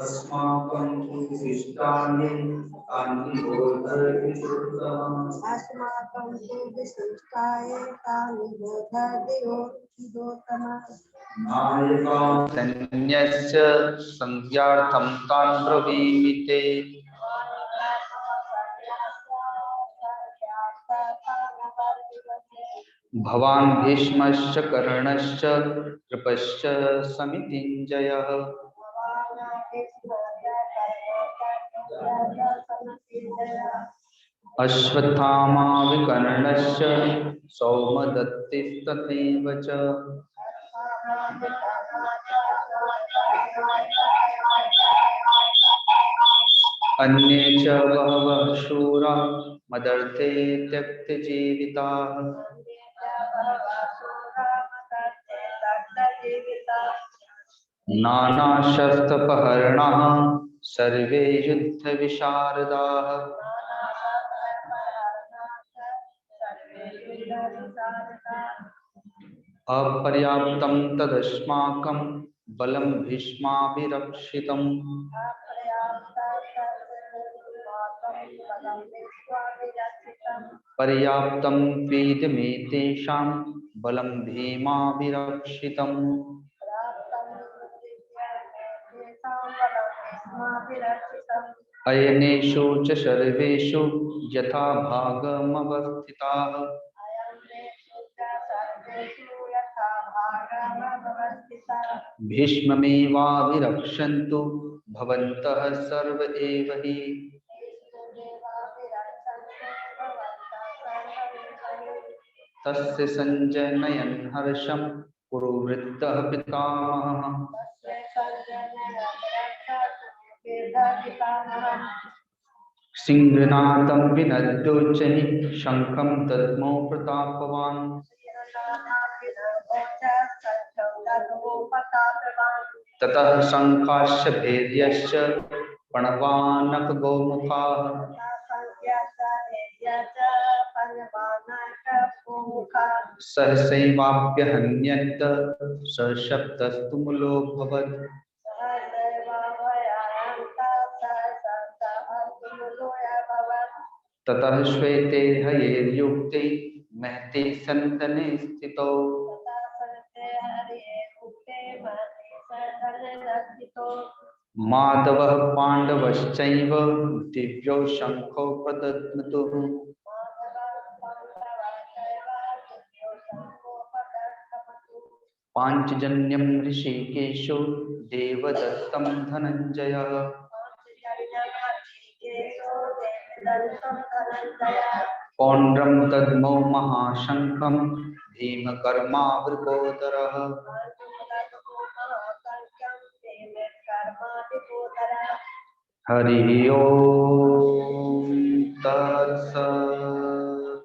अस्माकं विशिष्टानि तानि बोधयितुम् अस्माकं तु विशिष्टाय तानि बोधयितुम् नायकान्यस्य संज्ञार्थं तान् ब्रवीमि। भवान् भीष्मश्च कर्णश्च कृपश्च समितिञ्जयः अश्वत्थामा विकर्णश्च सौमदत्तिस्तथैव च अन्ये च बहवः शूरा मदर्थे त्यक्तजीविताः नानाशस्त्रपहरणाः सर्वे युद्धविशारदाः अपर्याप्तं तदस्माकं बलं भीष्माभिरक्षितम् पर्याप्तं पीतमेतेषां बलं भीमाभिरक्षितम् अयनेषु च सर्वेषु यथा भागमवस्थिताः भीष्ममेवाभिरक्षन्तु भवन्तः सर्व एव हि तस्य संजनयन् हर्षं पुरोवृत्तः पितामहः सिंहनादं विनद्योच्चैः शङ्खं दद्मो प्रतापवान् ततः शङ्खाश्च भैर्यश्च प्रणवानक गोमुखाः सहसैवाप्यहन्यत सशब्दस्तु मूलोऽभवत् ततः श्वेते हयैर्युक्ते महते सन्दने स्थितौ माधवः पाण्डवश्चैव दिव्यौ शङ्खौ प्रदध्मतुः पाञ्चजन्यं ऋषिकेशो देवदत्तं धनञ्जयः पौण्ड्रं दद्मौ महाशङ्खं भीमकर्मावृकोदरः हरि ओम तत्सत्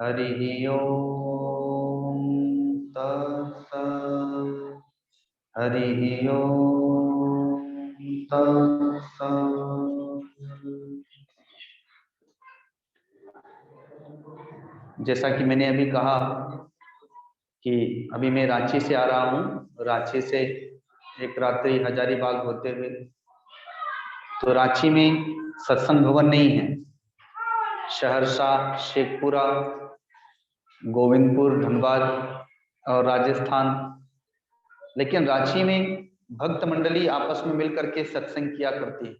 हरि ओम तत्सत् हरि ओम तत्सत्। जैसा कि मैंने अभी कहा कि अभी मैं रांची से आ रहा हूँ, रांची से एक रात्रि हजारीबाग होते हुए, तो रांची में सत्संग भवन नहीं है। सहरसा, शेखपुरा, गोविंदपुर, धनबाद और राजस्थान, लेकिन रांची में भक्त मंडली आपस में मिलकर के सत्संग किया करती है।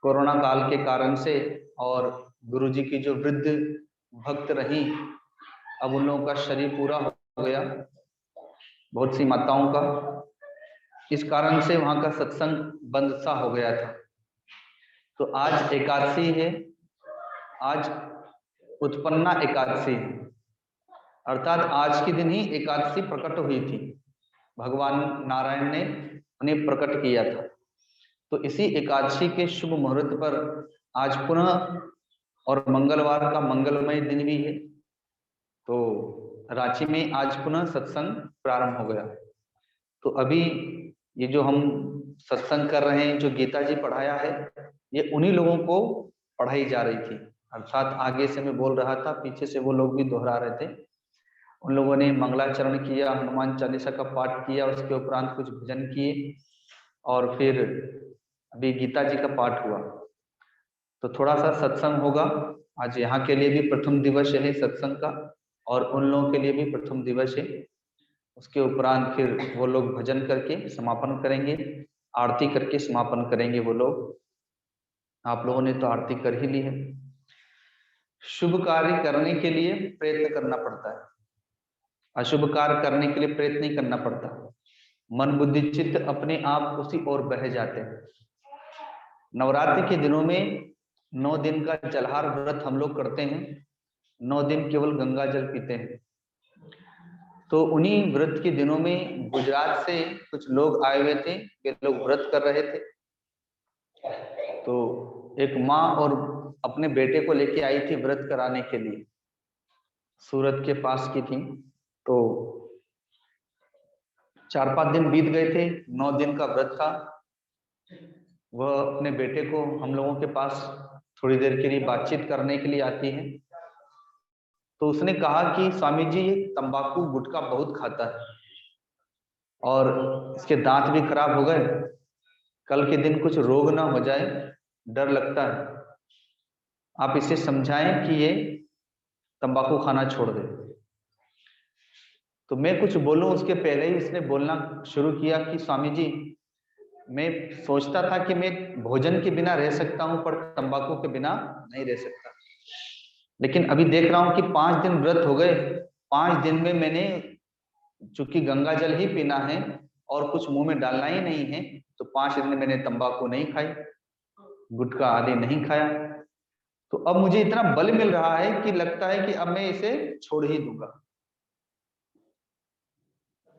कोरोना काल के कारण से और गुरुजी की जो वृद्ध भक्त रही, अब उन लोगों का शरीर पूरा हो गया, बहुत सी माताओं का, इस कारण से वहां का सत्संग बंद सा हो गया था। तो आज एकादशी है, आज उत्पन्ना एकादशी है, अर्थात आज के दिन ही एकादशी प्रकट हुई थी, भगवान नारायण ने उन्हें प्रकट किया था। तो इसी एकादशी के शुभ मुहूर्त पर आज पुनः, और मंगलवार का मंगलमय दिन भी है, तो रांची में आज पुनः सत्संग प्रारंभ हो गया। तो अभी ये जो हम सत्संग कर रहे हैं, जो गीता जी पढ़ाया है, ये उन्हीं लोगों को पढ़ाई जा रही थी। अर्थात आगे से मैं बोल रहा था, पीछे से वो लोग भी दोहरा रहे थे। उन लोगों ने मंगलाचरण किया, हनुमान चालीसा का पाठ किया, उसके उपरांत कुछ भजन किए और फिर अभी गीता जी का पाठ हुआ। तो थोड़ा सा सत्संग होगा आज। यहाँ के लिए भी प्रथम दिवस है सत्संग का, और उन लोगों के लिए भी प्रथम दिवस है। उसके उपरांत फिर वो लोग भजन करके समापन करेंगे, आरती करके समापन करेंगे वो लोग। आप लोगों ने तो आरती कर ही ली है। शुभ कार्य करने के लिए प्रयत्न करना पड़ता है, अशुभ कार्य करने के लिए प्रयत्न नहीं करना पड़ता। मन बुद्धि चित्त अपने आप उसी ओर बह जाते हैं। नवरात्रि के दिनों में 9 दिन का जलहार व्रत हम लोग करते हैं। 9 दिन केवल गंगा जल पीते हैं। तो उन्हीं व्रत के दिनों में गुजरात से कुछ लोग आए हुए थे, वे लोग व्रत कर रहे थे। तो एक माँ और अपने बेटे को लेके आई थी व्रत कराने के लिए, सूरत के पास की थी। तो 4-5 दिन बीत गए थे, 9 दिन का व्रत था। वह अपने बेटे को हम लोगों के पास थोड़ी देर के लिए बातचीत करने के लिए आती है। तो उसने कहा कि स्वामी जी, ये तंबाकू गुटखा बहुत खाता है और इसके दांत भी खराब हो गए, कल के दिन कुछ रोग ना हो जाए, डर लगता है। आप इसे समझाएं कि ये तंबाकू खाना छोड़ दे। तो मैं कुछ बोलूं उसके पहले ही इसने बोलना शुरू किया कि स्वामी जी, मैं सोचता था कि मैं भोजन के बिना रह सकता हूं, पर तंबाकू के बिना नहीं रह सकता। लेकिन अभी देख रहा हूं कि 5 दिन व्रत हो गए, 5 दिन में मैंने चूंकि गंगा जल ही पीना है और कुछ मुंह में डालना ही नहीं है, तो 5 दिन मैंने तंबाकू नहीं खाई, गुटखा आदि नहीं खाया। तो अब मुझे इतना बल मिल रहा है कि लगता है कि अब मैं इसे छोड़ ही दूंगा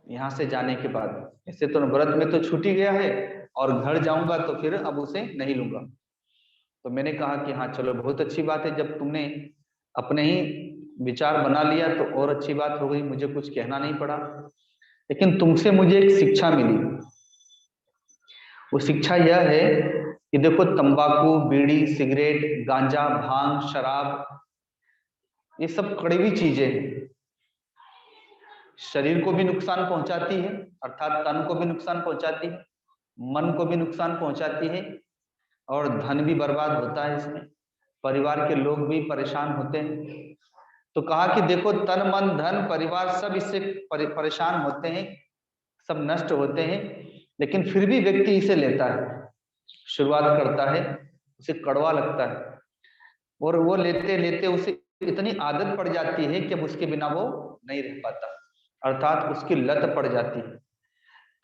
यहाँ से जाने के बाद। ऐसे तो व्रत में तो छूट ही गया है, और घर जाऊंगा तो फिर अब उसे नहीं लूंगा। तो मैंने कहा कि हाँ चलो, बहुत अच्छी बात है, जब तुमने अपने ही विचार बना लिया तो और अच्छी बात हो गई, मुझे कुछ कहना नहीं पड़ा। लेकिन तुमसे मुझे एक शिक्षा मिली। वो शिक्षा यह है कि देखो, तंबाकू, बीड़ी, सिगरेट, गांजा, भांग, शराब, ये सब कड़वी चीजें हैं। शरीर को भी नुकसान पहुंचाती है, अर्थात तन को भी नुकसान पहुंचाती है, मन को भी नुकसान पहुंचाती है, और धन भी बर्बाद होता है इसमें, परिवार के लोग भी परेशान होते हैं। तो कहा कि देखो, तन मन धन परिवार सब इससे परेशान होते हैं, सब नष्ट होते हैं, लेकिन फिर भी व्यक्ति इसे लेता है, शुरुआत करता है, उसे कड़वा लगता है, और वो लेते लेते उसे इतनी आदत पड़ जाती है कि अब उसके बिना वो नहीं रह पाता, अर्थात उसकी लत पड़ जाती है।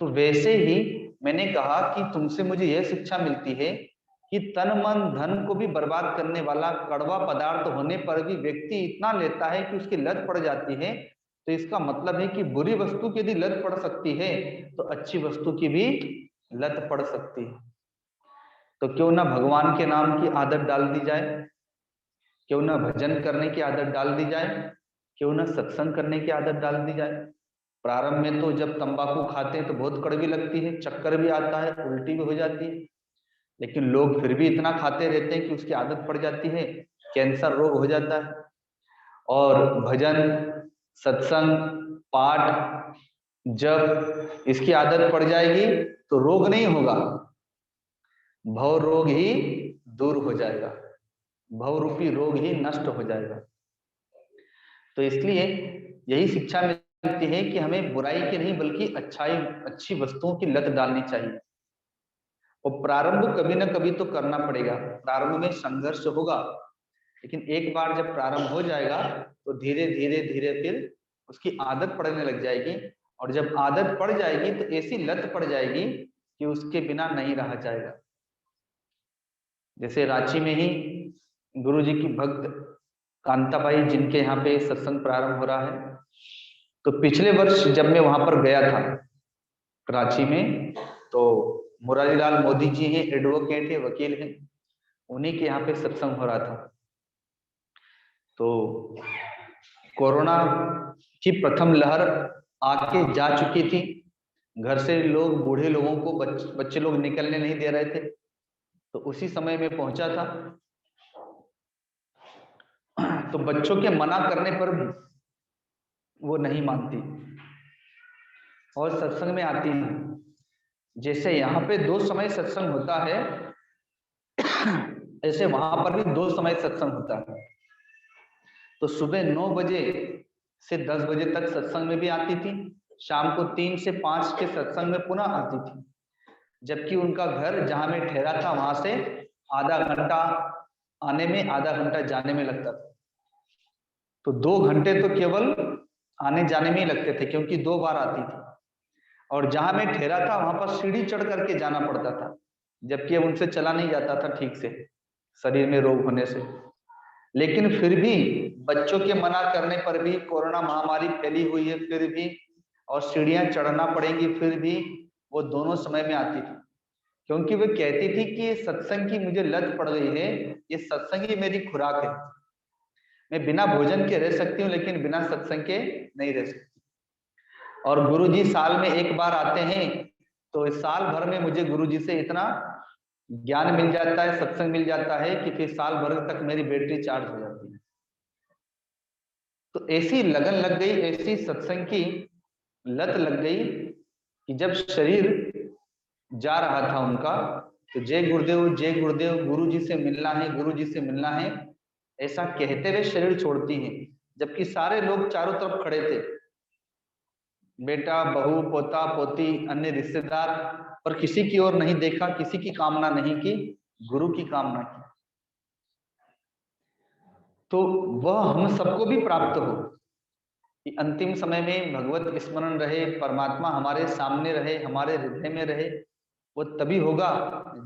तो वैसे ही मैंने कहा कि तुमसे मुझे यह शिक्षा मिलती है कि तन मन धन को भी बर्बाद करने वाला कड़वा पदार्थ होने पर भी व्यक्ति इतना लेता है कि उसकी लत पड़ जाती है। तो इसका मतलब है कि बुरी वस्तु की यदि लत पड़ सकती है तो अच्छी वस्तु की भी लत पड़ सकती है। तो क्यों ना भगवान के नाम की आदत डाल दी जाए, क्यों ना भजन करने की आदत डाल दी जाए, क्यों ना सत्संग करने की आदत डाल दी जाए। प्रारंभ में तो जब तंबाकू खाते हैं तो बहुत कड़वी लगती है, चक्कर भी आता है, उल्टी भी हो जाती है, लेकिन लोग फिर भी इतना खाते रहते हैं कि उसकी आदत पड़ जाती है, कैंसर रोग हो जाता है। और भजन, सत्संग, पाठ, जब इसकी आदत पड़ जाएगी तो रोग नहीं होगा, भव रोग ही दूर हो जाएगा, भव रूपी रोग ही नष्ट हो जाएगा। तो इसलिए यही शिक्षा मिलती है कि हमें बुराई की नहीं बल्कि अच्छी वस्तुओं की लत डालनी चाहिए। और प्रारंभ कभी ना कभी तो करना पड़ेगा, प्रारंभ में संघर्ष होगा, लेकिन एक बार जब प्रारंभ हो जाएगा तो धीरे धीरे धीरे फिर उसकी आदत पड़ने लग जाएगी, और जब आदत पड़ जाएगी तो ऐसी लत पड़ जाएगी कि उसके बिना नहीं रहा जाएगा। जैसे रांची में ही गुरु जी की भक्त कांताबाई, जिनके यहाँ पे सत्संग प्रारंभ हो रहा है, तो पिछले वर्ष जब मैं वहां पर गया था रांची में, तो मुरारीलाल मोदी जी हैं, एडवोकेट है, वकील हैं, उन्हीं के यहाँ पे सत्संग हो रहा था। तो कोरोना की प्रथम लहर आके जा चुकी थी, घर से लोग, बूढ़े लोगों को, बच्चे लोग निकलने नहीं दे रहे थे। तो उसी समय में पहुंचा था। तो बच्चों के मना करने पर भी वो नहीं मानती और सत्संग में आती है। जैसे यहाँ पे 2 समय सत्संग होता है, ऐसे वहां पर भी 2 समय सत्संग होता है। तो सुबह 9 बजे से 10 बजे तक सत्संग में भी आती थी, शाम को 3 से 5 के सत्संग में पुनः आती थी। जबकि उनका घर जहां में ठहरा था वहां से आधा घंटा आने में, आधा घंटा जाने में लगता था। तो 2 घंटे तो केवल आने जाने में ही लगते थे, क्योंकि 2 बार आती थी। और जहां मैं ठहरा था वहां पर सीढ़ी चढ़ करके जाना पड़ता था, जबकि अब उनसे चला नहीं जाता था ठीक से, शरीर में रोग होने से। लेकिन फिर भी बच्चों के मना करने पर भी, कोरोना महामारी फैली हुई है फिर भी, और सीढ़ियां चढ़ना पड़ेंगी फिर भी, वो दोनों समय में आती थी। क्योंकि वो कहती थी कि ये सत्संग की मुझे लत पड़ गई है, ये सत्संग ही मेरी खुराक है। मैं बिना भोजन के रह सकती हूँ, लेकिन बिना सत्संग के नहीं रह सकती। और गुरुजी साल में एक बार आते हैं, तो इस साल भर में मुझे गुरुजी से इतना ज्ञान मिल जाता है, सत्संग मिल जाता है कि फिर साल भर तक मेरी बैटरी चार्ज हो जाती है। तो ऐसी लगन लग गई, ऐसी सत्संग की लत लग गई कि जब शरीर जा रहा था उनका, तो जय गुरुदेव, गुरु जी से मिलना है, गुरु जी से मिलना है, ऐसा कहते हुए शरीर छोड़ती हैं। जबकि सारे लोग चारों तरफ खड़े थे, बेटा, बहू, पोता, पोती, अन्य रिश्तेदार, पर किसी की ओर नहीं देखा, किसी की कामना नहीं की, गुरु की कामना की। तो वह हम सबको भी प्राप्त हो कि अंतिम समय में भगवत स्मरण रहे, परमात्मा हमारे सामने रहे, हमारे हृदय में रहे। वो तभी होगा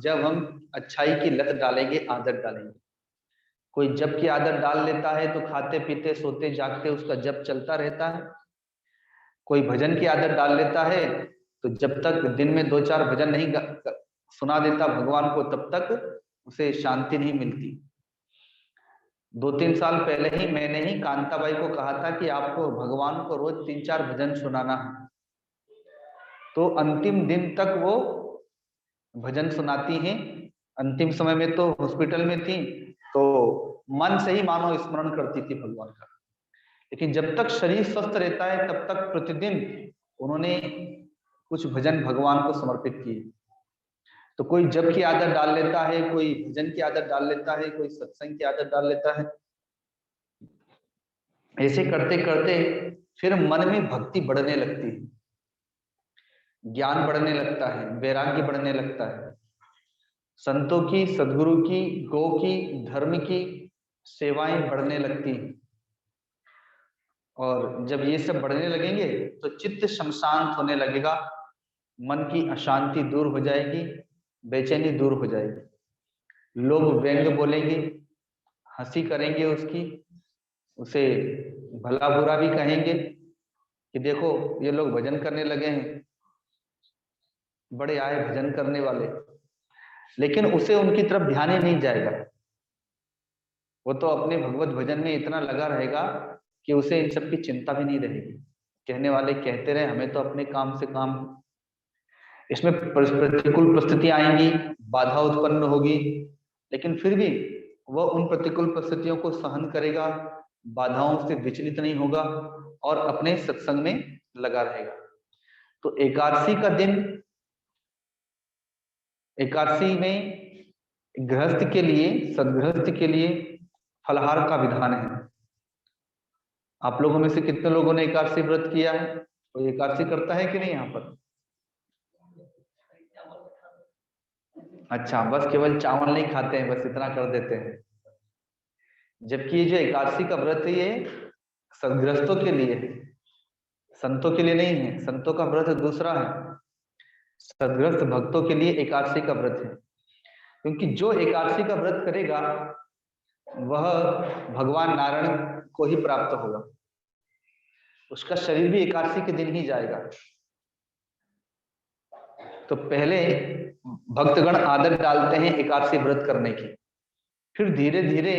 जब हम अच्छाई की लत डालेंगे, आदत डालेंगे। कोई जप की आदत डाल लेता है तो खाते पीते सोते जागते उसका जप चलता रहता है। कोई भजन की आदत डाल लेता है तो जब तक दिन में 2-4 भजन नहीं सुना देता भगवान को, तब तक उसे शांति नहीं मिलती। 2-3 साल पहले ही मैंने ही कांताबाई को कहा था कि आपको भगवान को रोज 3-4 भजन सुनाना है। तो अंतिम दिन तक वो भजन सुनाती हैं। अंतिम समय में तो हॉस्पिटल में थी, तो मन से ही मानो स्मरण करती थी भगवान का। लेकिन जब तक शरीर स्वस्थ रहता है तब तक प्रतिदिन उन्होंने कुछ भजन भगवान को समर्पित किए। तो कोई जप की आदत डाल लेता है, कोई भजन की आदत डाल लेता है, कोई सत्संग की आदत डाल लेता है। ऐसे करते करते फिर मन में भक्ति बढ़ने लगती है, ज्ञान बढ़ने लगता है, वैराग्य बढ़ने लगता है। संतों की, सदगुरु की, गौ की, धर्म की सेवाएं बढ़ने लगती हैं। और जब ये सब बढ़ने लगेंगे तो चित्त शमशांत होने लगेगा, मन की अशांति दूर हो जाएगी, बेचैनी दूर हो जाएगी। लोग व्यंग बोलेंगे, हंसी करेंगे उसकी, उसे भला बुरा भी कहेंगे कि देखो ये लोग भजन करने लगे हैं, बड़े आए भजन करने वाले। लेकिन उसे उनकी तरफ ध्यान ही नहीं जाएगा। वो तो अपने भगवत भजन में इतना लगा रहेगा कि उसे इन सब की चिंता भी नहीं रहेगी। कहने वाले कहते रहे, हमें तो अपने काम से काम। इसमें प्रतिकूल परिस्थितियां आएंगी, बाधा उत्पन्न होगी, लेकिन फिर भी वह उन प्रतिकूल परिस्थितियों को सहन करेगा, बाधाओं से विचलित नहीं होगा और अपने सत्संग में लगा रहेगा। तो एकादशी का दिन, एकादशी में गृहस्थ के लिए, सदगृहस्थ के लिए फलाहार का विधान है। आप लोगों में से कितने लोगों ने एकादशी व्रत किया है? कोई एकादशी करता है कि नहीं यहाँ पर? अच्छा, बस केवल चावल नहीं खाते हैं, बस इतना कर देते हैं। जबकि ये जो एकादशी का व्रत है ये सदगृहस्थों के लिए है, संतों के लिए नहीं है। संतों का व्रत दूसरा है, सदगृहस्थ भक्तों के लिए एकादशी का व्रत है। क्योंकि जो एकादशी का व्रत करेगा वह भगवान नारायण को ही प्राप्त होगा, उसका शरीर भी एकादशी के दिन ही जाएगा। तो पहले भक्तगण आदत डालते हैं एकादशी व्रत करने की, फिर धीरे धीरे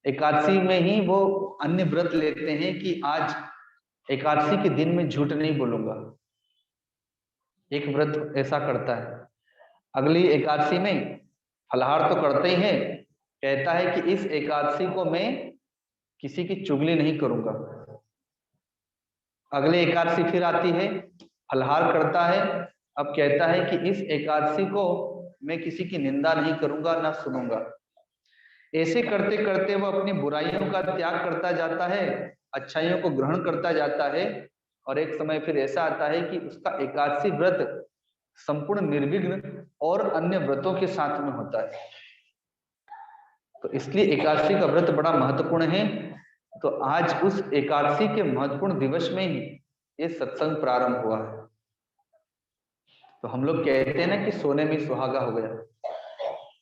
एकादशी में ही वो अन्य व्रत लेते हैं कि आज एकादशी के दिन में झूठ नहीं बोलूंगा। एक व्रत ऐसा करता है, अगली एकादशी में फलाहार तो करते ही है, कहता है कि इस एकादशी को मैं किसी की चुगली नहीं करूंगा। अगले एकादशी फिर आती है, फलहार करता है। अब कहता है कि इस एकादशी को मैं किसी की निंदा नहीं करूंगा, ना सुनूंगा। ऐसे करते करते वो अपनी बुराइयों का त्याग करता जाता है, अच्छाइयों को ग्रहण करता जाता है। और एक समय फिर ऐसा आता है कि उसका एकादशी व्रत संपूर्ण निर्विघ्न और अन्य व्रतों के साथ में होता है। तो इसलिए एकादशी का व्रत बड़ा महत्वपूर्ण है। तो आज उस एकादशी के महत्वपूर्ण दिवस में ही ये सत्संग प्रारंभ हुआ है। तो हम लोग कहते हैं ना कि सोने में सुहागा हो गया,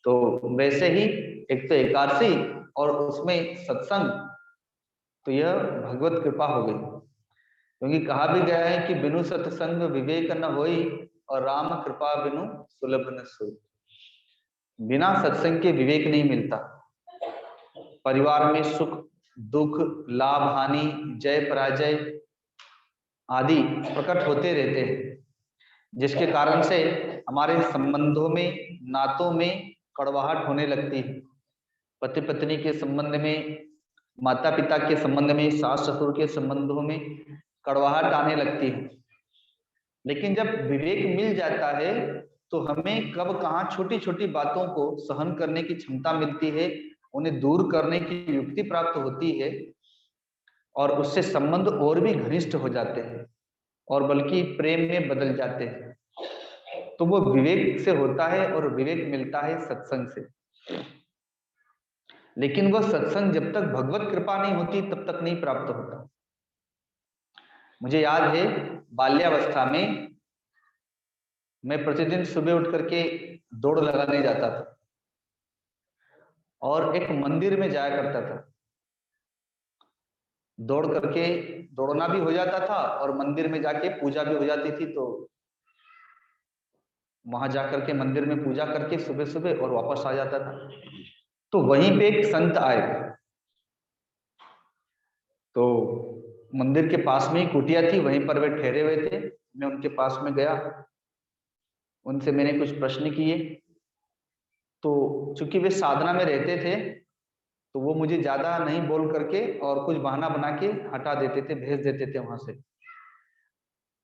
तो वैसे ही एक तो एकादशी और उसमें सत्संग, तो यह भगवत कृपा हो गई। क्योंकि कहा भी गया है कि बिनु सत्संग विवेक न होई, और राम कृपा बिनु सुलभ न सोई। बिना सत्संग के विवेक नहीं मिलता। परिवार में सुख दुख, लाभ हानि, जय पराजय आदि प्रकट होते रहते हैं, जिसके कारण से हमारे संबंधों में, नातों में कड़वाहट होने लगती है। पति पत्नी के संबंध में, माता पिता के संबंध में, सास ससुर के संबंधों में कड़वाहट आने लगती है। लेकिन जब विवेक मिल जाता है तो हमें कब कहाँ छोटी छोटी बातों को सहन करने की क्षमता मिलती है, उन्हें दूर करने की युक्ति प्राप्त होती है, और उससे संबंध और भी घनिष्ठ हो जाते हैं और बल्कि प्रेम में बदल जाते हैं। तो वो विवेक से होता है, और विवेक मिलता है सत्संग से। लेकिन वो सत्संग जब तक भगवत कृपा नहीं होती तब तक नहीं प्राप्त होता। मुझे याद है बाल्यावस्था में मैं प्रतिदिन सुबह उठ करके दौड़ लगाने जाता था और एक मंदिर में जाया करता था। दौड़ करके दौड़ना भी हो जाता था और मंदिर में जाके पूजा भी हो जाती थी। तो वहां जाकर के मंदिर में पूजा करके सुबह सुबह और वापस आ जाता था। तो वहीं पे एक संत आए, तो मंदिर के पास में ही कुटिया थी, वहीं पर वे ठहरे हुए थे। मैं उनके पास में गया, उनसे मैंने कुछ प्रश्न किए। तो चूंकि वे साधना में रहते थे तो वो मुझे ज्यादा नहीं बोल करके और कुछ बहाना बना के हटा देते थे, भेज देते थे वहां से।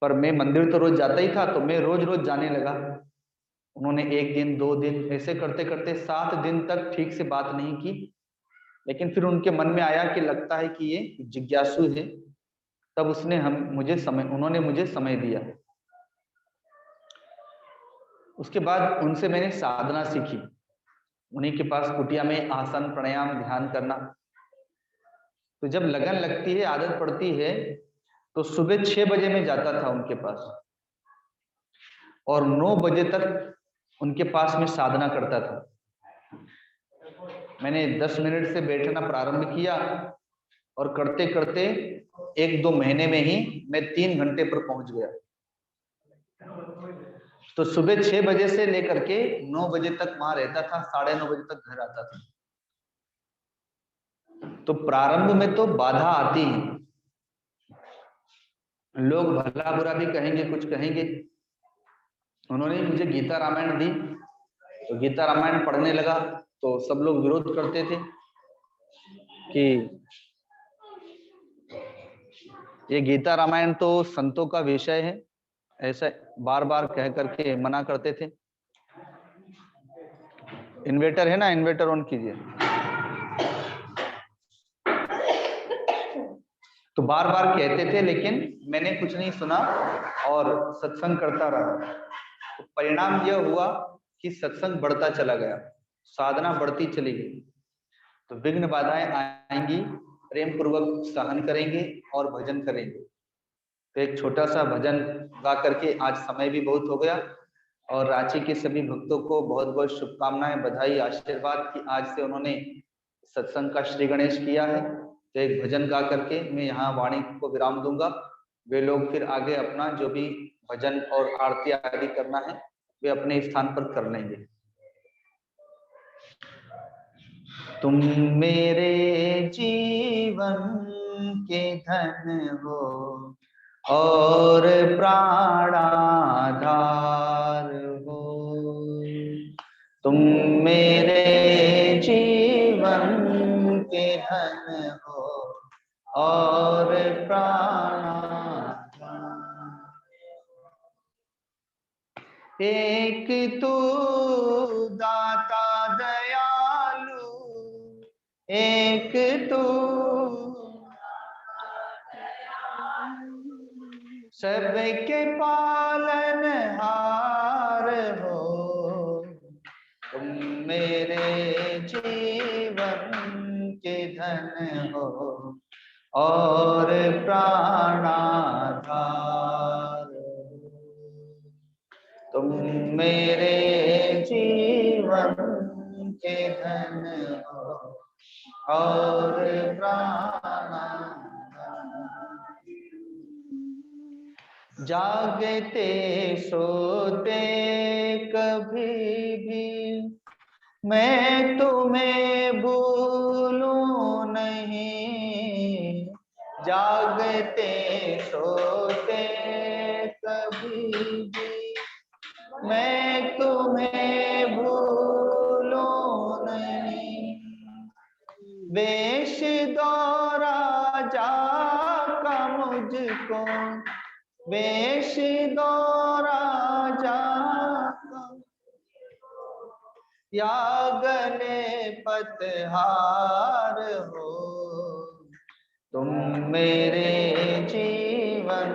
पर मैं मंदिर तो रोज जाता ही था, तो मैं रोज रोज जाने लगा। उन्होंने 1 दिन 2 दिन ऐसे करते करते 7 दिन तक ठीक से बात नहीं की। लेकिन फिर उनके मन में आया कि लगता है कि ये जिज्ञासु है। तब उन्होंने मुझे समय दिया। उसके बाद उनसे मैंने साधना सीखी। उन्हीं के पास कुटिया में आसन प्राणायाम ध्यान करना। तो जब लगन लगती है, आदत पड़ती है, तो सुबह 6 बजे मैं जाता था उनके पास और 9 बजे तक उनके पास में साधना करता था। मैंने 10 मिनट से बैठना प्रारंभ किया और करते करते 1-2 महीने में ही मैं 3 घंटे पर पहुंच गया। तो सुबह 6 बजे से लेकर के 9 बजे तक वहां रहता था, 9:30 बजे तक घर आता था। तो प्रारंभ में तो बाधा आती है, लोग भला बुरा भी कहेंगे, कुछ कहेंगे। उन्होंने मुझे गीता रामायण दी, तो गीता रामायण पढ़ने लगा तो सब लोग विरोध करते थे कि ये गीता रामायण तो संतों का विषय है, ऐसा बार बार कह करके मना करते थे। इन्वर्टर है ना, इन्वर्टर ऑन कीजिए। तो बार बार कहते थे, लेकिन मैंने कुछ नहीं सुना और सत्संग करता रहा। तो परिणाम यह हुआ कि सत्संग बढ़ता चला गया, साधना बढ़ती चली गई। तो विघ्न बाधाएं आएंगी, प्रेम पूर्वक सहन करेंगे और भजन करेंगे। तो एक छोटा सा भजन गा करके आज समय भी बहुत हो गया, और रांची के सभी भक्तों को बहुत बहुत शुभकामनाएं, बधाई, आशीर्वाद कि आज से उन्होंने सत्संग का श्री गणेश किया है। तो एक भजन गा करके मैं यहाँ वाणी को विराम दूंगा। वे लोग फिर आगे अपना जो भी भजन और आरती आदि करना है वे अपने स्थान पर कर लेंगे। तुम मेरे जीवन के धन हो और प्राणाधार हो। तुम मेरे जीवन के धन हो और प्राणाधार। एक तू दाता दयालु, एक तू सबके पालनहार हो। तुम मेरे जीवन के धन हो और प्राणाधार। तुम मेरे जीवन के धन हो और प्राणाधार। जागते सोते कभी भी मैं तुम्हें भूलूं नहीं। जागते सोते कभी भी मैं तुम्हें भूलूं नहीं। वेश दौरा जाका मुझको, वेश दौरा जाका, या गले पतहार हो। तुम मेरे जीवन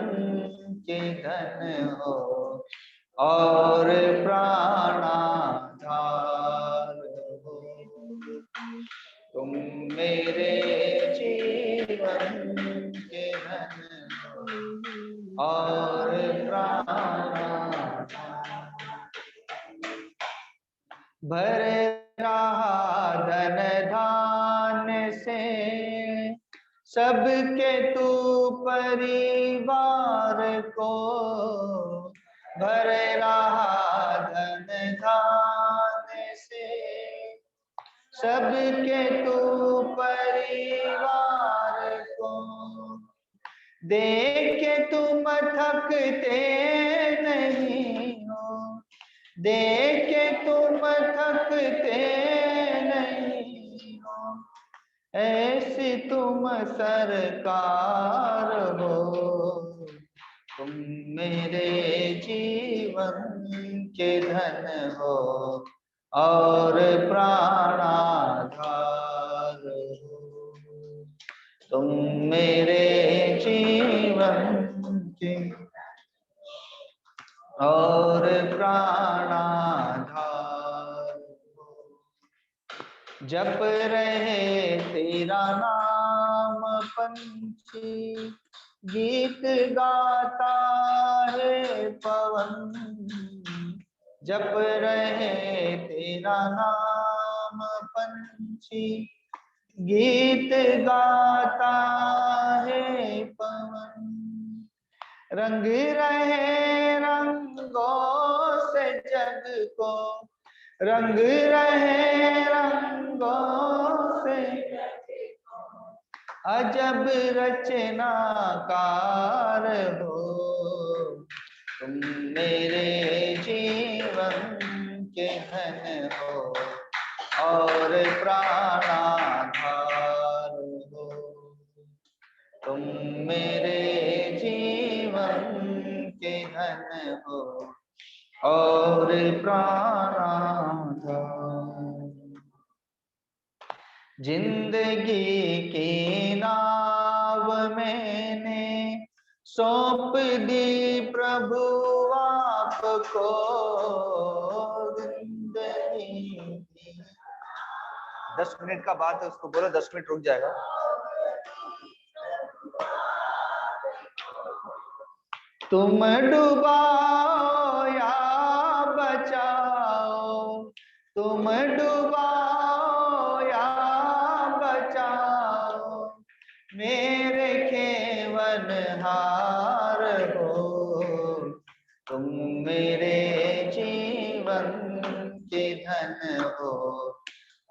के धन हो और प्राणाधार हो। तुम मेरे जीवन के धन हो और प्राणाधार। भर रहा धन धान से सबके तू परिवार को। भर रहा धन धान से सबके तू परिवार को। देख के तुम थकते नहीं हो, देख के तुम थकते नहीं हो। ऐसी तुम सरकार हो। तुम मेरे जीवन के धन हो और प्राणाधार हो। तुम मेरे जीवन के और प्राणाधार हो। जप रहे तेरा नाम पंछी, गीत गाता है पवन। जप रहे तेरा नाम पंछी, गीत गाता है पवन। रंग रहे रंगों से जग को, रंग रहे रंगों से अजब रचनाकार हो। तुम मेरे जीवन के धन हो और प्राणाधार हो। तुम मेरे जीवन के धन हो और प्राणाधार। जिंदगी की नाव मैंने सौंप दी प्रभु आपको। जिंदगी 10 मिनट का बात है, उसको बोलो 10 मिनट रुक जाएगा। तुम डुबाओ या बचाओ, तुम डुबाओ या बचाओ, मेरे खेवनहार हो। तुम मेरे जीवन के धन हो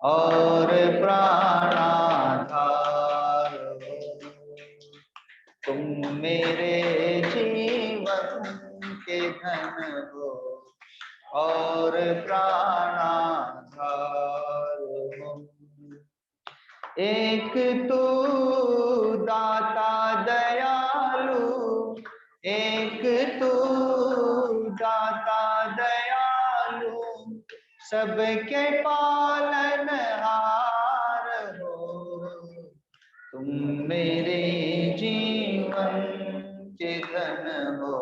और प्राणाधार हो। तुम मेरे जीवन के धन हो और प्राणाधार हो। एक तू दाता सबके पालनहार हो। तुम मेरे जीवन के धन हो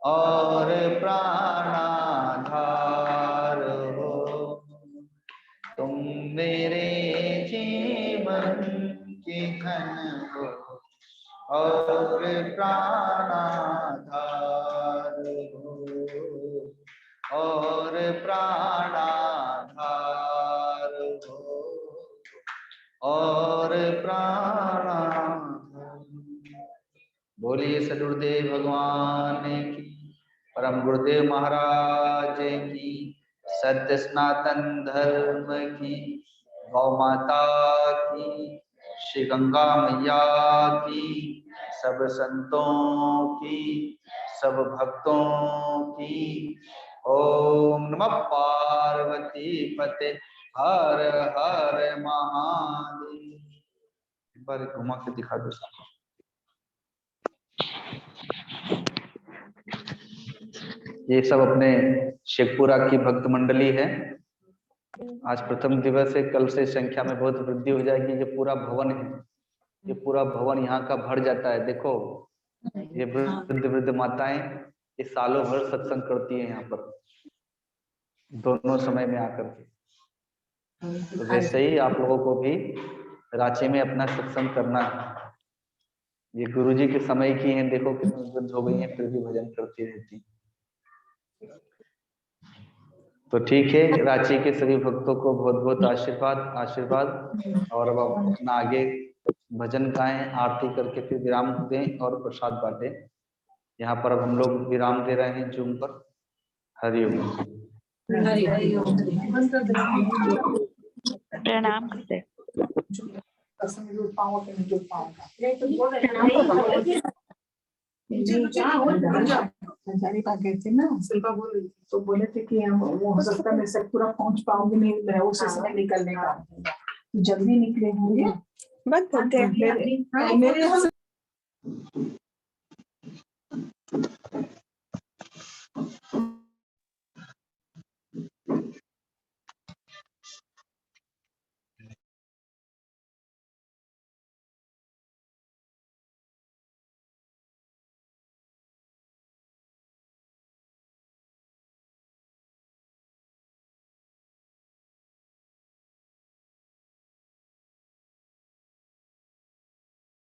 और प्राणाधार हो। तुम मेरे जीवन के धन हो और प्राणाधार हो और प्राणाधार हो और प्राणाधार। बोलिए सदगुरुदेव भगवान की, परम गुरुदेव महाराज की, सत्य सनातन धर्म की, गौ माता की, श्री गंगा मैया की, सब संतों की, सब भक्तों की। ओम नमः पार्वती पते हर हर महादेव। एक बार घुमा के दिखा दो। ये सब अपने शेखपुरा की भक्त मंडली है। आज प्रथम दिवस है, कल से संख्या में बहुत वृद्धि हो जाएगी। ये पूरा भवन है, ये पूरा भवन यहाँ का भर जाता है। देखो ये वृद्ध वृद्ध माताएं ये सालों भर सत्संग करती है यहाँ पर, दोनों समय में आकर के। तो वैसे ही आप लोगों को भी रांची में अपना सत्संग करना है। ये गुरुजी के समय की हैं, देखो कितनी वृद्ध हो गई हैं फिर भी भजन करती रहती। तो ठीक है, रांची के सभी भक्तों को बहुत बहुत आशीर्वाद आशीर्वाद। और अब अपना आगे भजन गाएं, आरती करके फिर विराम दें और प्रसाद बांटें। यहाँ पर अब हम लोग विराम दे रहे हैं जूम पर। हरिओम। प्रणाम करते ना शिल्पा बोल रही थी, तो बोले थे कि हम वो हो सकता है मैं सब पूरा पहुंच पाऊंगी नहीं, मेरा उसी समय निकलने का, तो जल्दी निकले होंगे। बंद करते हैं। मेरे